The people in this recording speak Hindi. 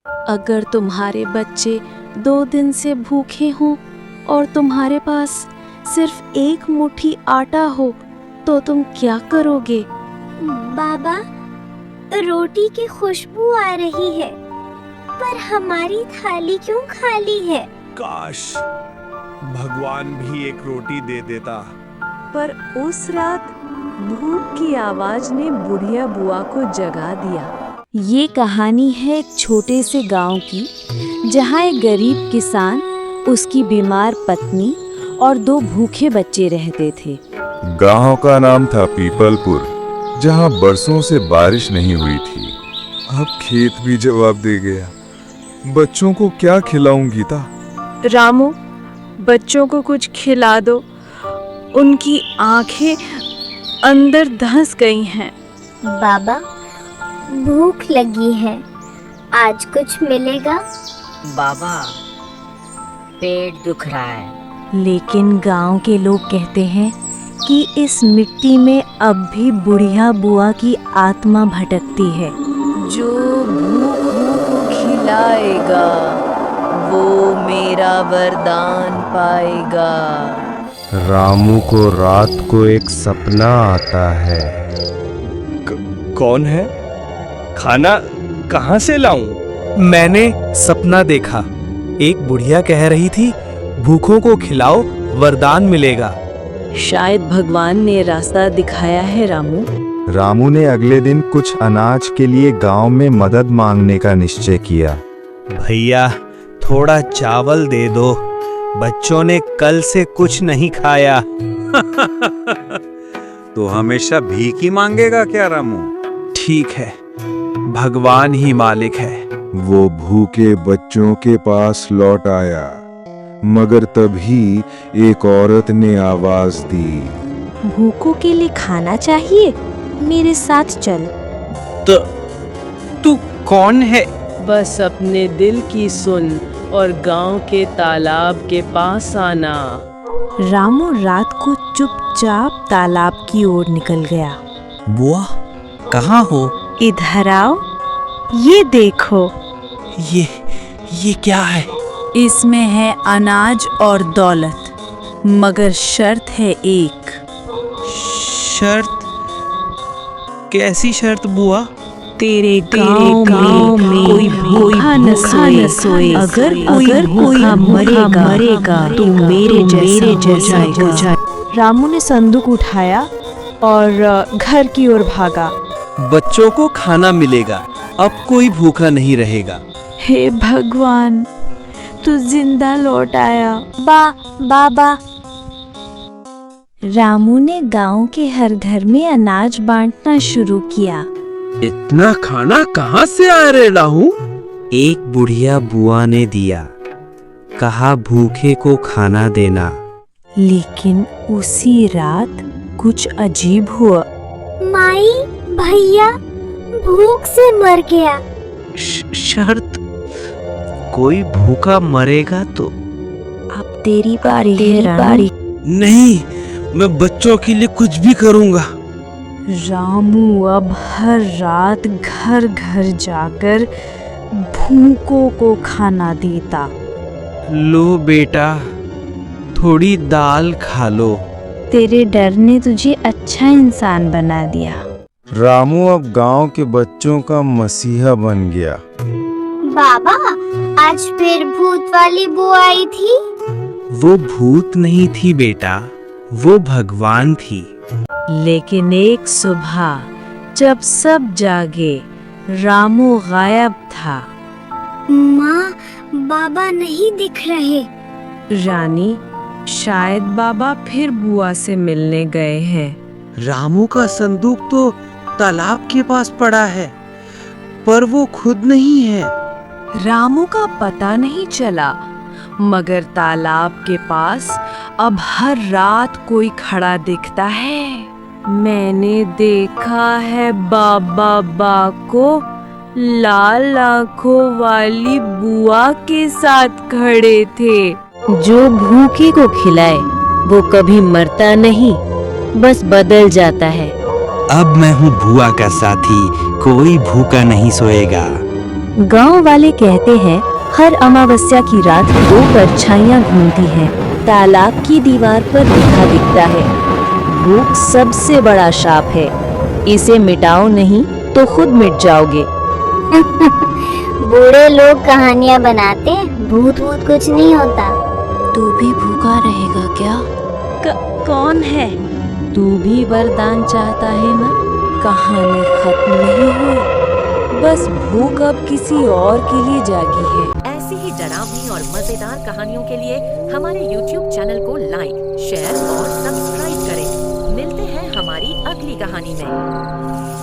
अगर तुम्हारे बच्चे 2 दिन से भूखे हों और तुम्हारे पास सिर्फ 1 मुट्ठी आटा हो तो तुम क्या करोगे? बाबा, रोटी की खुशबू आ रही है, पर हमारी थाली क्यों खाली है? काश भगवान भी एक रोटी दे देता। पर उस रात भूख की आवाज ने बुढ़िया बुआ को जगा दिया। ये कहानी है एक छोटे से गांव की, जहां एक गरीब किसान, उसकी बीमार पत्नी और 2 भूखे बच्चे रहते थे। गांव का नाम था पीपलपुर, जहां बरसों से बारिश नहीं हुई थी। अब खेत भी जवाब दे गया। बच्चों को क्या खिलाऊं गीता? रामू, बच्चों को कुछ खिला दो, उनकी आंखें अंदर धंस गई हैं। बाबा, भूख लगी है, आज कुछ मिलेगा? बाबा, पेट दुख रहा है। लेकिन गांव के लोग कहते हैं कि इस मिट्टी में अब भी बुढ़िया बुआ की आत्मा भटकती है। जो भूखों को खिलाएगा वो मेरा वरदान पाएगा। रामू को रात को एक सपना आता है। कौन है? खाना कहाँ से लाऊं? मैंने सपना देखा। एक बुढ़िया कह रही थी, भूखों को खिलाओ, वरदान मिलेगा। शायद भगवान ने रास्ता दिखाया है रामू। रामू ने अगले दिन कुछ अनाज के लिए गांव में मदद मांगने का निश्चय किया। भैया, थोड़ा चावल दे दो, बच्चों ने कल से कुछ नहीं खाया। तो हमेशा भीख ही मांगेगा क्या रामू? ठीक है, भगवान ही मालिक है। वो भूखे बच्चों के पास लौट आया, मगर तभी एक औरत ने आवाज दी, भूखों के लिए खाना चाहिए, मेरे साथ चल। तो तू कौन है? बस अपने दिल की सुन और गांव के तालाब के पास आना। रामू रात को चुपचाप तालाब की ओर निकल गया। बुआ, कहाँ हो? इधर आओ, ये देखो। ये क्या है? इसमें है अनाज और दौलत, मगर शर्त है एक। शर्त? कैसी शर्त बुआ? तेरे गांव में कोई भूखा न सोए। अगर कोई मरेगा तो मेरे जैसा हो जाए। रामू ने संदूक उठाया और घर की ओर भागा। बच्चों को खाना मिलेगा, अब कोई भूखा नहीं रहेगा। हे भगवान, तू जिंदा लौट आया। बाबा। रामू ने गांव के हर घर में अनाज बांटना शुरू किया। इतना खाना कहाँ से आ रहा हूँ? एक बुढ़िया बुआ ने दिया, कहा भूखे को खाना देना। लेकिन उसी रात कुछ अजीब हुआ। माई, भैया भूख से मर गया। शर्त? कोई भूखा मरेगा तो? अब तेरी बारी है। नहीं, मैं बच्चों के लिए कुछ भी करूँगा। रामू अब हर रात घर घर जाकर भूखों को खाना देता। लो बेटा, थोड़ी दाल खा लो। तेरे डर ने तुझे अच्छा इंसान बना दिया। रामू अब गांव के बच्चों का मसीहा बन गया। बाबा, आज फिर भूत वाली बुआ आई थी। वो भूत नहीं थी बेटा, वो भगवान थी। लेकिन एक सुबह जब सब जागे, रामू गायब था। माँ, बाबा नहीं दिख रहे। रानी, शायद बाबा फिर बुआ से मिलने गए हैं। रामू का संदूक तो तालाब के पास पड़ा है, पर वो खुद नहीं है। रामू का पता नहीं चला, मगर तालाब के पास अब हर रात कोई खड़ा दिखता है। मैंने देखा है बाबा को लाल आंखों वाली बुआ के साथ खड़े थे। जो भूखे को खिलाए वो कभी मरता नहीं, बस बदल जाता है। अब मैं हूँ बुआ का साथी, कोई भूखा नहीं सोएगा। गांव वाले कहते हैं हर अमावस्या की रात दो परछाइयां घूमती हैं। तालाब की दीवार पर लिखा दिखता है, भूख सबसे बड़ा शाप है, इसे मिटाओ नहीं तो खुद मिट जाओगे। बूढ़े लोग कहानियाँ बनाते हैं, भूत वूत कुछ नहीं होता। तू भी भूखा रहेगा क्या? कौन है? तू भी वरदान चाहता है ना? कहानी खत्म नहीं हुई, बस भूख अब किसी और के लिए जागी है। ऐसी ही डरावनी और मजेदार कहानियों के लिए हमारे YouTube चैनल को लाइक, शेयर और सब्सक्राइब करें। मिलते हैं हमारी अगली कहानी में।